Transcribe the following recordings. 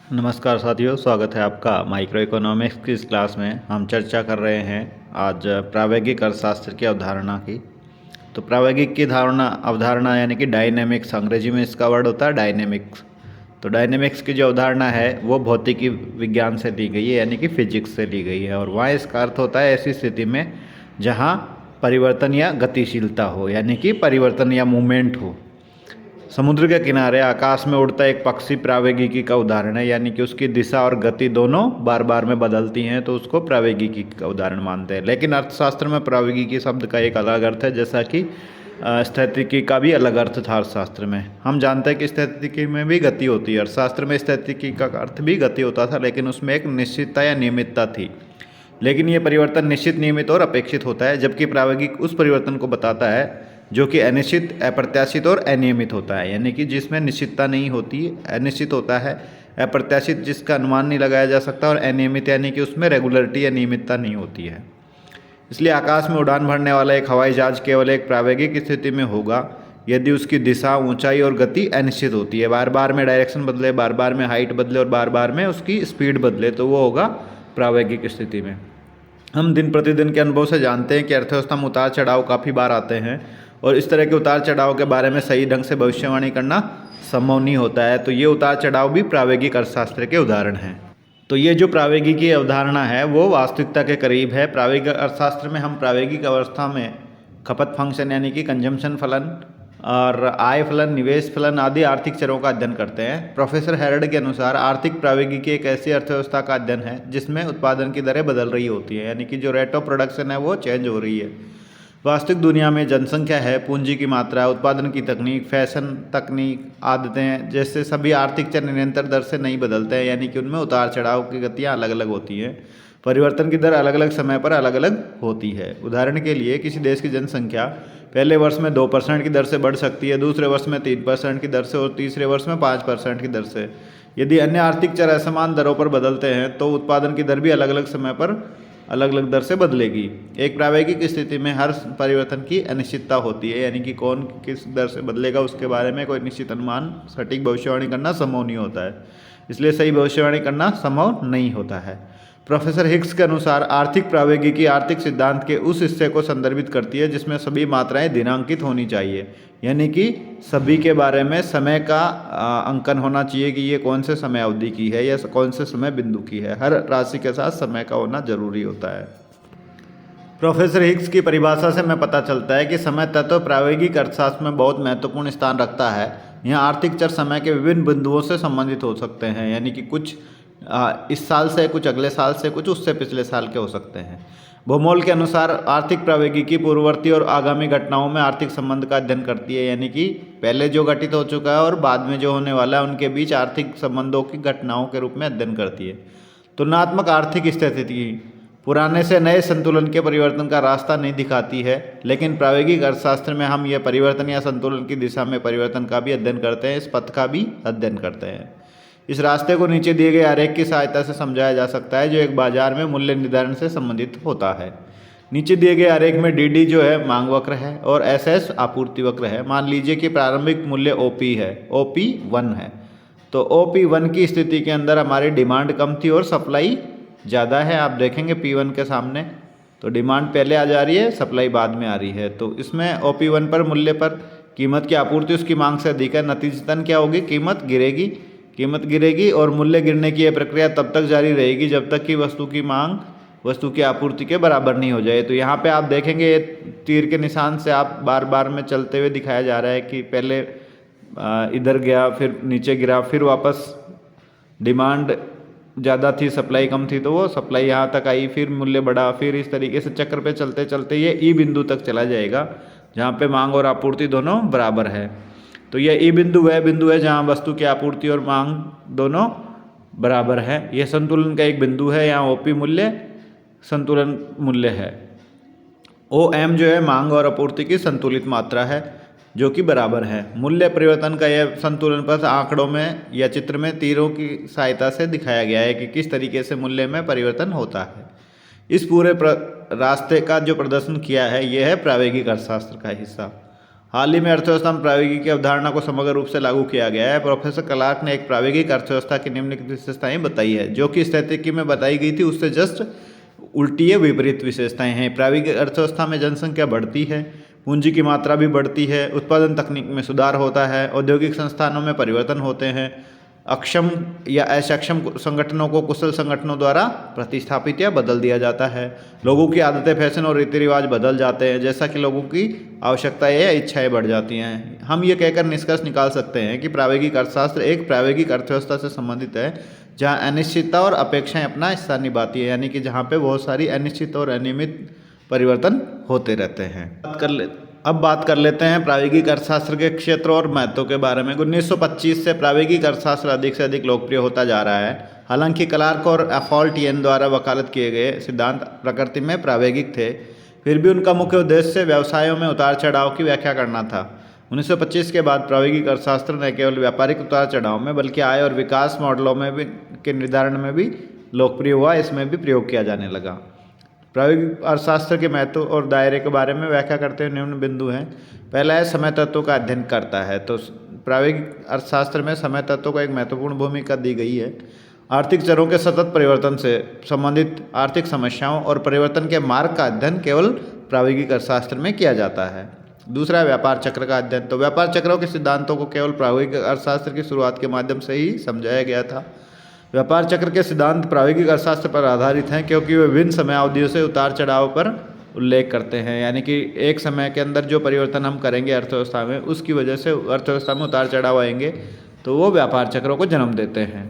नमस्कार साथियों, स्वागत है आपका माइक्रो इकोनॉमिक्स की इस क्लास में। हम चर्चा कर रहे हैं आज प्रायोगिक अर्थशास्त्र की अवधारणा की। तो प्रायोगिक की अवधारणा यानी कि डायनेमिक्स, अंग्रेजी में इसका वर्ड होता है डायनेमिक्स। तो डायनेमिक्स की जो अवधारणा है वो भौतिकी विज्ञान से ली गई है, यानी कि फिजिक्स से ली गई है। और वहाँ इसका अर्थ होता है ऐसी स्थिति में जहाँ परिवर्तन या गतिशीलता हो, यानी कि परिवर्तन या मूवमेंट हो। समुद्र के किनारे आकाश में उड़ता एक पक्षी प्रावैगिकी का उदाहरण है, यानी कि उसकी दिशा और गति दोनों बार बार में बदलती हैं, तो उसको प्रावैगिकी का उदाहरण मानते हैं। लेकिन अर्थशास्त्र में प्रावैगिकी शब्द का एक अलग अर्थ है, जैसा कि स्थितिकी का भी अलग अर्थ था अर्थशास्त्र में। हम जानते हैं कि स्थितिकी में भी गति होती है। अर्थशास्त्र में स्थितिकी का अर्थ भी गति होता था, लेकिन उसमें एक निश्चितता या नियमितता थी। लेकिन ये परिवर्तन निश्चित, नियमित और अपेक्षित होता है, जबकि प्रावैगिक उस परिवर्तन को बताता है जो कि अनिश्चित, अप्रत्याशित और अनियमित होता है, यानी कि जिसमें निश्चितता नहीं होती, अनिश्चित होता है, अप्रत्याशित जिसका अनुमान नहीं लगाया जा सकता, और अनियमित यानी कि उसमें रेगुलरिटी या नियमितता नहीं होती है। इसलिए आकाश में उड़ान भरने वाला एक हवाई जहाज केवल एक प्रावैगिक स्थिति में होगा यदि उसकी दिशा, ऊंचाई और गति अनिश्चित होती है। बार बार में डायरेक्शन बदले, बार बार में हाइट बदले और बार बार में उसकी स्पीड बदले, तो वो होगा प्रावैगिक स्थिति में। हम दिन प्रतिदिन के अनुभव से जानते हैं कि अर्थव्यवस्था में उतार चढ़ाव काफ़ी बार आते हैं, और इस तरह के उतार चढ़ाव के बारे में सही ढंग से भविष्यवाणी करना संभव नहीं होता है। तो ये उतार चढ़ाव भी प्रावैगिक अर्थशास्त्र के उदाहरण हैं। तो ये जो प्रावैगिकी अवधारणा है वो वास्तविकता के करीब है। प्रावैगिक अर्थशास्त्र में हम प्रावैगिक अवस्था में खपत फंक्शन यानी कि कंजम्पशन फलन और आय फलन, निवेश फलन आदि आर्थिक चरों का अध्ययन करते हैं। प्रोफेसर हेरड के अनुसार आर्थिक प्रावैगिकी एक ऐसी अर्थव्यवस्था का अध्ययन है जिसमें उत्पादन की दरें बदल रही होती है, यानी कि जो रेट ऑफ प्रोडक्शन है वो चेंज हो रही है। वास्तविक दुनिया में जनसंख्या है, पूंजी की मात्रा, उत्पादन की तकनीक, फैशन तकनीक, आदतें जैसे सभी आर्थिक चर निरंतर दर से नहीं बदलते हैं, यानी कि उनमें उतार चढ़ाव की गतियाँ अलग अलग होती हैं। परिवर्तन की दर अलग अलग समय पर अलग अलग होती है। उदाहरण के लिए किसी देश की जनसंख्या पहले वर्ष में 2% की दर से बढ़ सकती है, दूसरे वर्ष में 3% की दर से और तीसरे वर्ष में 5% की दर से। यदि अन्य आर्थिक चर असमान दरों पर बदलते हैं तो उत्पादन की दर भी अलग अलग समय पर अलग अलग दर से बदलेगी। एक प्रावैगिक स्थिति में हर परिवर्तन की अनिश्चितता होती है, यानी कि कौन किस दर से बदलेगा उसके बारे में कोई निश्चित अनुमान, सटीक भविष्यवाणी करना संभव नहीं होता है। इसलिए सही भविष्यवाणी करना संभव नहीं होता है। प्रोफेसर हिग्स के अनुसार आर्थिक प्रावैगिकी आर्थिक सिद्धांत के उस हिस्से को संदर्भित करती है जिसमें सभी मात्राएं दिनांकित होनी चाहिए, यानी कि सभी के बारे में समय का अंकन होना चाहिए कि ये कौन से समय अवधि की है या कौन से समय बिंदु की है। हर राशि के साथ समय का होना जरूरी होता है। प्रोफेसर हिग्स की परिभाषा से हमें पता चलता है कि समय तत्व प्रावैगिक अर्थशास्त्र में बहुत महत्वपूर्ण स्थान रखता है। यहाँ आर्थिक चर समय के विभिन्न बिंदुओं से संबंधित हो सकते हैं, यानी कि कुछ इस साल से, कुछ अगले साल से, कुछ उससे पिछले साल के हो सकते हैं। भूमोल के अनुसार आर्थिक प्रावैगिकी पूर्ववर्ती और आगामी घटनाओं में आर्थिक संबंध का अध्ययन करती है, यानी कि पहले जो घटित हो चुका है और बाद में जो होने वाला है उनके बीच आर्थिक संबंधों की घटनाओं के रूप में अध्ययन करती है। तुलनात्मक आर्थिक स्थिति पुराने से नए संतुलन के परिवर्तन का रास्ता नहीं दिखाती है, लेकिन प्रावैगिक अर्थशास्त्र में हम यह परिवर्तन या संतुलन की दिशा में परिवर्तन का भी अध्ययन करते हैं, इस पथ का भी अध्ययन करते हैं। इस रास्ते को नीचे दिए गए आरेख की सहायता से समझाया जा सकता है, जो एक बाजार में मूल्य निर्धारण से संबंधित होता है। नीचे दिए गए आरेख में डी जो है मांग वक्र है और एस आपूर्ति वक्र है। मान लीजिए कि प्रारंभिक मूल्य ओपी है, ओपी 1 है। तो ओपी 1 की स्थिति के अंदर हमारी डिमांड कम थी और सप्लाई ज़्यादा है। आप देखेंगे P1 के सामने तो डिमांड पहले आ जा रही है, सप्लाई बाद में आ रही है। तो इसमें OP1 पर मूल्य पर कीमत की आपूर्ति उसकी मांग से अधिक है। नतीजतन क्या होगी? कीमत गिरेगी और मूल्य गिरने की यह प्रक्रिया तब तक जारी रहेगी जब तक कि वस्तु की मांग वस्तु की आपूर्ति के बराबर नहीं हो जाए। तो यहाँ पे आप देखेंगे तीर के निशान से आप बार बार में चलते हुए दिखाया जा रहा है कि पहले इधर गया, फिर नीचे गिरा, फिर वापस डिमांड ज़्यादा थी, सप्लाई कम थी, तो वो सप्लाई यहाँ तक आई, फिर मूल्य बढ़ा, फिर इस तरीके से चक्र पे चलते चलते ये ई बिंदु तक चला जाएगा जहाँ पे मांग और आपूर्ति दोनों बराबर है। तो यह ई बिंदु वह बिंदु है जहाँ वस्तु की आपूर्ति और मांग दोनों बराबर है। यह संतुलन का एक बिंदु है, यहाँ ओपी मूल्य संतुलन मूल्य है। ओ एम जो है मांग और आपूर्ति की संतुलित मात्रा है जो कि बराबर है। मूल्य परिवर्तन का यह संतुलन पथ आंकड़ों में या चित्र में तीरों की सहायता से दिखाया गया है कि किस तरीके से मूल्य में परिवर्तन होता है। इस पूरे रास्ते का जो प्रदर्शन किया है यह है प्रावैगिक अर्थशास्त्र का हिस्सा। हाल ही में अर्थव्यवस्था में प्रायोगिकी की अवधारणा को समग्र रूप से लागू किया गया है। प्रोफेसर क्लार्क ने एक प्रायोगिक अर्थव्यवस्था की निम्नलिखित विशेषताएं बताई है, जो कि स्थैतिकी में बताई गई थी उससे जस्ट उल्टी या विपरीत विशेषताएं हैं। प्रायोगिक अर्थव्यवस्था में जनसंख्या बढ़ती है, पूंजी की मात्रा भी बढ़ती है, उत्पादन तकनीक में सुधार होता है, औद्योगिक संस्थानों में परिवर्तन होते हैं, अक्षम या असक्षम संगठनों को कुशल संगठनों द्वारा प्रतिस्थापित या बदल दिया जाता है, लोगों की आदतें, फैशन और रीति रिवाज बदल जाते हैं जैसा कि लोगों की आवश्यकताएं या इच्छाएं बढ़ जाती हैं। हम ये कहकर निष्कर्ष निकाल सकते हैं कि प्रायोगिक अर्थशास्त्र एक प्रायोगिक अर्थव्यवस्था से संबंधित है जहाँ अनिश्चितता और अपेक्षाएं अपना स्थान निभाती है, यानी कि जहाँ पे बहुत सारी अनिश्चित और अनियमित परिवर्तन होते रहते हैं। अब बात कर लेते हैं प्रायोगिक अर्थशास्त्र के क्षेत्र और महत्व के बारे में। 1925 से प्रायोगिक अर्थशास्त्र अधिक से अधिक लोकप्रिय होता जा रहा है। हालांकि क्लार्क और अफॉल्टियन द्वारा वकालत किए गए सिद्धांत प्रकृति में प्रायोगिक थे, फिर भी उनका मुख्य उद्देश्य व्यवसायों में उतार चढ़ाव की व्याख्या करना था। 1925 के बाद प्रायोगिक अर्थशास्त्र न केवल व्यापारिक उतार चढ़ाव में बल्कि आय और विकास मॉडलों में भी के निर्धारण में भी लोकप्रिय हुआ, इसमें भी प्रयोग किया जाने लगा। प्रायोगिक अर्थशास्त्र के महत्व और दायरे के बारे में व्याख्या करते हुए निम्न बिंदु हैं। पहला है समय तत्वों का अध्ययन करता है। तो प्रायोगिक अर्थशास्त्र में समय तत्वों को एक महत्वपूर्ण भूमिका दी गई है। आर्थिक चरों के सतत परिवर्तन से संबंधित आर्थिक समस्याओं और परिवर्तन के मार्ग का अध्ययन केवल प्रायोगिक अर्थशास्त्र में किया जाता है। दूसरा है व्यापार चक्र का अध्ययन। तो व्यापार चक्रों के सिद्धांतों को केवल प्रायोगिक अर्थशास्त्र की शुरुआत के माध्यम से ही समझाया गया था। व्यापार चक्र के सिद्धांत प्रायोगिक अर्थशास्त्र पर आधारित हैं क्योंकि वे विभिन्न समयावधियों से उतार चढ़ाव पर उल्लेख करते हैं, यानी कि एक समय के अंदर जो परिवर्तन हम करेंगे अर्थव्यवस्था में उसकी वजह से अर्थव्यवस्था में उतार चढ़ाव आएंगे, तो वो व्यापार चक्रों को जन्म देते हैं।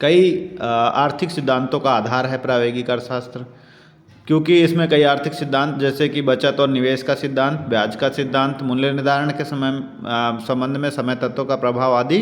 कई आर्थिक सिद्धांतों का आधार है प्रायोगिक अर्थशास्त्र, क्योंकि इसमें कई आर्थिक सिद्धांत जैसे कि बचत और निवेश का सिद्धांत, ब्याज का सिद्धांत, मूल्य निर्धारण के संबंध में समय तत्वों का प्रभाव आदि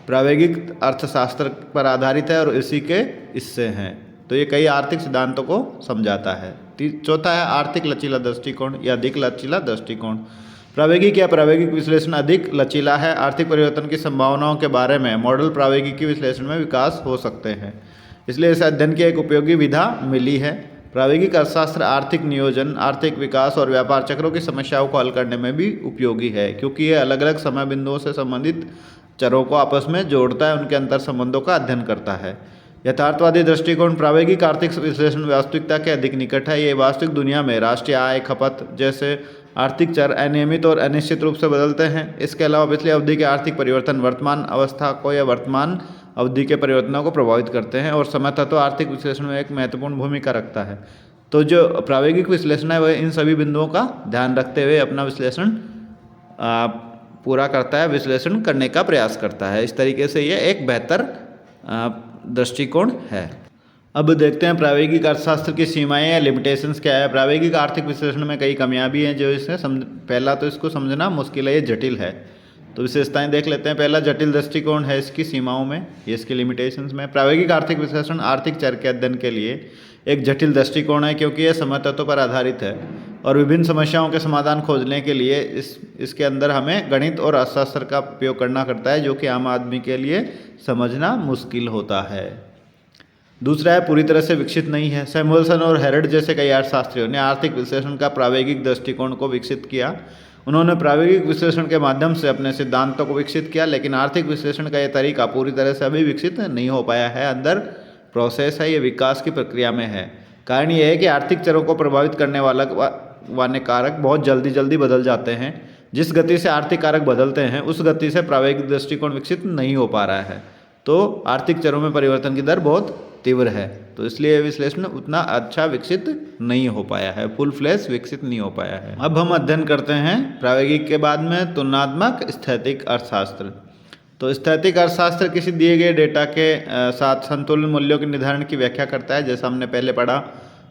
प्रायोगिक अर्थशास्त्र पर आधारित है और इसी के हिस्से हैं। तो ये कई आर्थिक सिद्धांतों को समझाता है। चौथा है आर्थिक लचीला दृष्टिकोण या अधिक लचीला दृष्टिकोण। प्रायोगिक या प्रायोगिक विश्लेषण अधिक लचीला है। आर्थिक परिवर्तन की संभावनाओं के बारे में मॉडल प्रायोगिकी विश्लेषण में विकास हो सकते हैं, इसलिए इस अध्ययन की एक उपयोगी विधा मिली है। प्रायोगिक अर्थशास्त्र आर्थिक नियोजन, आर्थिक विकास और व्यापार चक्रों की समस्याओं को हल करने में भी उपयोगी है, क्योंकि यह अलग अलग समय बिंदुओं से संबंधित चरों को आपस में जोड़ता है, उनके अंतर संबंधों का अध्ययन करता है। यथार्थवादी दृष्टिकोण प्रायोगिक आर्थिक विश्लेषण वास्तविकता के अधिक निकट है। ये वास्तविक दुनिया में राष्ट्रीय आय, खपत जैसे आर्थिक चर अनियमित और अनिश्चित रूप से बदलते हैं। इसके अलावा पिछली अवधि के आर्थिक परिवर्तन वर्तमान अवस्था को या वर्तमान अवधि के परिवर्तनों को प्रभावित करते हैं और समय तत्व आर्थिक विश्लेषण में एक महत्वपूर्ण भूमिका रखता है। तो जो प्रायोगिक विश्लेषण है वह इन सभी बिंदुओं का ध्यान रखते हुए अपना विश्लेषण पूरा करता है, विश्लेषण करने का प्रयास करता है। इस तरीके से ये एक बेहतर दृष्टिकोण है। अब देखते हैं प्रायोगिक अर्थशास्त्र की सीमाएं या लिमिटेशंस क्या है। प्रायोगिक आर्थिक विश्लेषण में कई कमियां भी हैं जो इसे पहला तो इसको समझना मुश्किल है, ये जटिल है। तो विशेषताएं देख लेते हैं। पहला जटिल दृष्टिकोण है इसकी सीमाओं में, ये इसके लिमिटेशंस में। प्रायोगिक आर्थिक विश्लेषण आर्थिक चर के अध्ययन के लिए एक जटिल दृष्टिकोण है, क्योंकि यह समय तत्वों पर आधारित है और विभिन्न समस्याओं के समाधान खोजने के लिए इसके अंदर हमें गणित और अर्थशास्त्र का उपयोग करना पड़ता है, जो कि आम आदमी के लिए समझना मुश्किल होता है। दूसरा है पूरी तरह से विकसित नहीं है। सैमुअलसन और हेरल्ड जैसे कई अर्थशास्त्रियों ने आर्थिक विश्लेषण का प्रायोगिक दृष्टिकोण को विकसित किया। उन्होंने प्रायोगिक विश्लेषण के माध्यम से अपने सिद्धांतों को विकसित किया, लेकिन आर्थिक विश्लेषण का यह तरीका पूरी तरह से अभी विकसित नहीं हो पाया है। अंदर प्रोसेस है, ये विकास की प्रक्रिया में है। कारण यह है कि आर्थिक चरों को प्रभावित करने वाले कारक बहुत जल्दी बदल जाते हैं। जिस गति से आर्थिक कारक बदलते हैं उस गति से प्रायोगिक दृष्टिकोण विकसित नहीं हो पा रहा है। तो आर्थिक चरों में परिवर्तन की दर बहुत तीव्र है, तो इसलिए विश्लेषण उतना अच्छा विकसित नहीं हो पाया है, फुल फ्लैश विकसित नहीं हो पाया है। अब हम अध्ययन करते हैं प्रायोगिक के बाद में तुलनात्मक स्थैतिक अर्थशास्त्र। तो स्थैतिक अर्थशास्त्र किसी दिए गए डेटा के साथ संतुलन मूल्यों के निर्धारण की व्याख्या करता है। जैसा हमने पहले पढ़ा,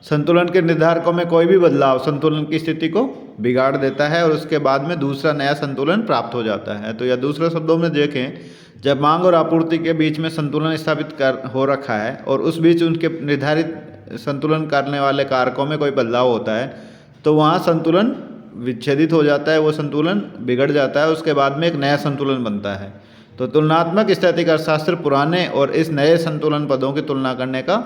संतुलन के निर्धारकों में कोई भी बदलाव संतुलन की स्थिति को बिगाड़ देता है और उसके बाद में दूसरा नया संतुलन प्राप्त हो जाता है। तो या दूसरे शब्दों में देखें, जब मांग और आपूर्ति के बीच में संतुलन स्थापित हो रखा है और उस बीच उनके निर्धारित संतुलन करने वाले कारकों में कोई बदलाव होता है, तो वहाँ संतुलन विच्छेदित हो जाता है, वो संतुलन बिगड़ जाता है, उसके बाद में एक नया संतुलन बनता है। तो तुलनात्मक स्थैतिक अर्थशास्त्र पुराने और इस नए संतुलन पदों की तुलना करने का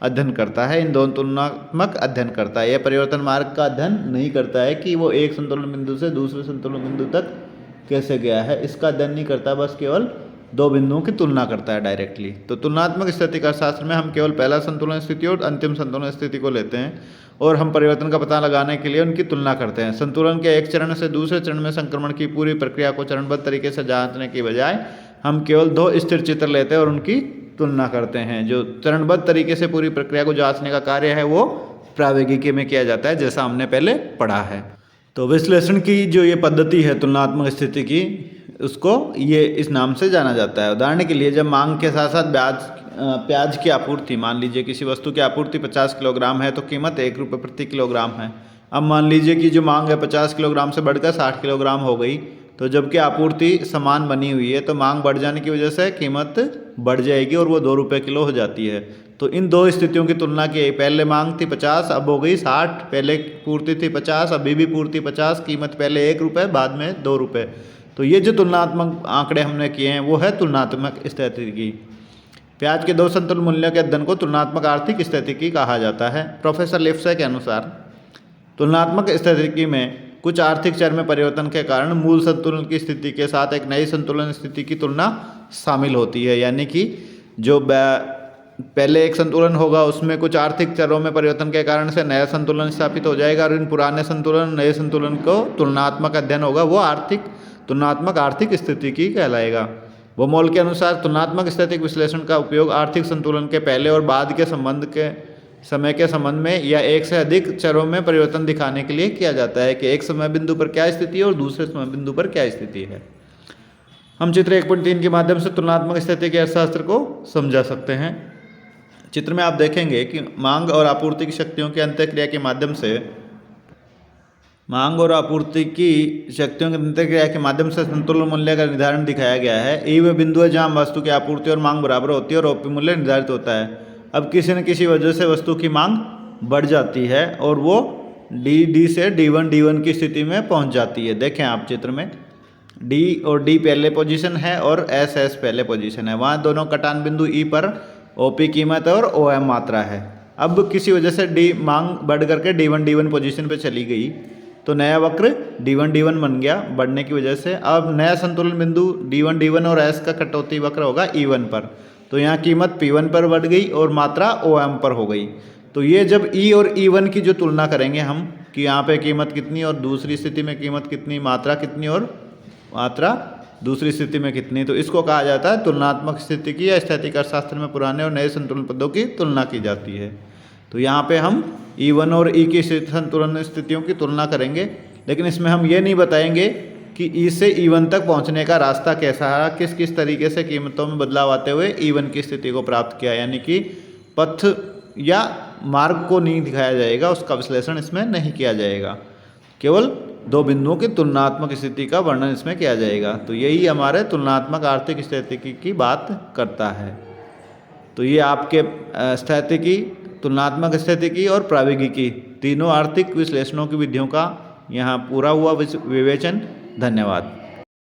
अध्ययन करता है, इन दोनों तुलनात्मक अध्ययन करता है। यह परिवर्तन मार्ग का अध्ययन नहीं करता है कि वो एक संतुलन बिंदु से दूसरे संतुलन बिंदु तक कैसे गया है, इसका अध्ययन नहीं करता, बस केवल दो बिंदुओं की तुलना करता है डायरेक्टली। तो तुलनात्मक स्थिति अर्थशास्त्र में हम केवल पहला संतुलन स्थिति और अंतिम संतुलन स्थिति को लेते हैं और हम परिवर्तन का पता लगाने के लिए उनकी तुलना करते हैं। संतुलन के एक चरण से दूसरे चरण में संक्रमण की पूरी प्रक्रिया को चरणबद्ध तरीके से जांचने की बजाय हम केवल दो स्थिर चित्र लेते हैं और उनकी तुलना करते हैं। जो चरणबद्ध तरीके से पूरी प्रक्रिया को जांचने का कार्य है वो प्रावैगिकी में किया जाता है, जैसा हमने पहले पढ़ा है। तो विश्लेषण की जो ये पद्धति है तुलनात्मक स्थिति की, उसको ये इस नाम से जाना जाता है। उदाहरण के लिए जब मांग के साथ साथ प्याज की आपूर्ति, मान लीजिए किसी वस्तु की आपूर्ति 50 किलोग्राम है तो कीमत 1 रुपये प्रति किलोग्राम है। अब मान लीजिए कि जो मांग है 50 किलोग्राम से बढ़कर 60 किलोग्राम हो गई, तो जबकि आपूर्ति समान बनी हुई है तो मांग बढ़ जाने की वजह से कीमत बढ़ जाएगी और वो 2 रुपये किलो हो जाती है। तो इन दो स्थितियों की तुलना की, पहले मांग थी 50 अब हो गई 60, पहले पूर्ति थी 50 अभी भी पूर्ति 50, कीमत पहले 1 रुपये बाद में 2 रुपये। तो ये जो तुलनात्मक आंकड़े हमने किए हैं वो है तुलनात्मक स्थितिकी। प्याज के दो संतुलन मूल्यों के अध्ययन को तुलनात्मक आर्थिक स्थितिकी कहा जाता है। प्रोफेसर लिप्से के अनुसार तुलनात्मक स्थितिकी में कुछ आर्थिक चर में परिवर्तन के कारण मूल संतुलन की स्थिति के साथ एक नई संतुलन स्थिति की तुलना शामिल होती है। यानी कि जो पहले एक संतुलन होगा उसमें कुछ आर्थिक चरों में परिवर्तन के कारण से नया संतुलन स्थापित हो जाएगा और इन पुराने संतुलन नए संतुलन को तुलनात्मक अध्ययन होगा, वो तुलनात्मक आर्थिक स्थितिकी कहलाएगा। वोमोल के अनुसार तुलनात्मक स्थितिक विश्लेषण का उपयोग आर्थिक संतुलन के पहले और बाद के समय के संबंध में या एक से अधिक चरों में परिवर्तन दिखाने के लिए किया जाता है कि एक समय बिंदु पर क्या स्थिति है और दूसरे समय बिंदु पर क्या स्थिति है। हम चित्र 1.3 के माध्यम से तुलनात्मक स्थिति के अर्थशास्त्र को समझा सकते हैं। चित्र में आप देखेंगे कि मांग और आपूर्ति की शक्तियों की अंतःक्रिया के माध्यम से संतुलन मूल्य का निर्धारण दिखाया गया है। ई वे बिंदु है जहाँ वस्तु की आपूर्ति और मांग बराबर होती है और ओपी मूल्य निर्धारित होता है। अब किसी न किसी वजह से वस्तु की मांग बढ़ जाती है और वो डी से D1 की स्थिति में पहुंच जाती है। देखें आप चित्र में D और D पहले पोजीशन है और S पहले पोजीशन है। वहाँ दोनों कटान बिंदु E पर OP कीमत और OM मात्रा है। अब किसी वजह से मांग बढ़ करके D1 पोजीशन पे चली गई तो नया वक्र D1 बन गया बढ़ने की वजह से। अब नया संतुलन बिंदु D1 और S का कटौती वक्र होगा E1 पर, तो यहाँ कीमत P1 पर बढ़ गई और मात्रा OM पर हो गई। तो ये जब E और E1 की जो तुलना करेंगे हम कि यहाँ पे कीमत कितनी और दूसरी स्थिति में कीमत कितनी, मात्रा कितनी और मात्रा दूसरी स्थिति में कितनी, तो इसको कहा जाता है तुलनात्मक स्थितिकी या स्थैतिक अर्थशास्त्र में पुराने और नए संतुलन पदों की तुलना की जाती है। तो यहाँ पे हम E1 और E की संतुलन स्थितियों की तुलना करेंगे, लेकिन इसमें हम ये नहीं बताएंगे कि E से E1 तक पहुँचने का रास्ता कैसा है, किस किस तरीके से कीमतों में बदलाव आते हुए E1 की स्थिति को प्राप्त किया। यानी कि पथ या मार्ग को नहीं दिखाया जाएगा, उसका विश्लेषण इसमें नहीं किया जाएगा, केवल दो बिंदुओं की तुलनात्मक स्थिति का वर्णन इसमें किया जाएगा। तो यही हमारे तुलनात्मक आर्थिक स्थितिकी की बात करता है। तो ये आपके स्थैतिकी, तुलनात्मक स्थितिकी और प्रावैगिकी तीनों आर्थिक विश्लेषणों की विधियों का यहाँ पूरा हुआ विवेचन। धन्यवाद।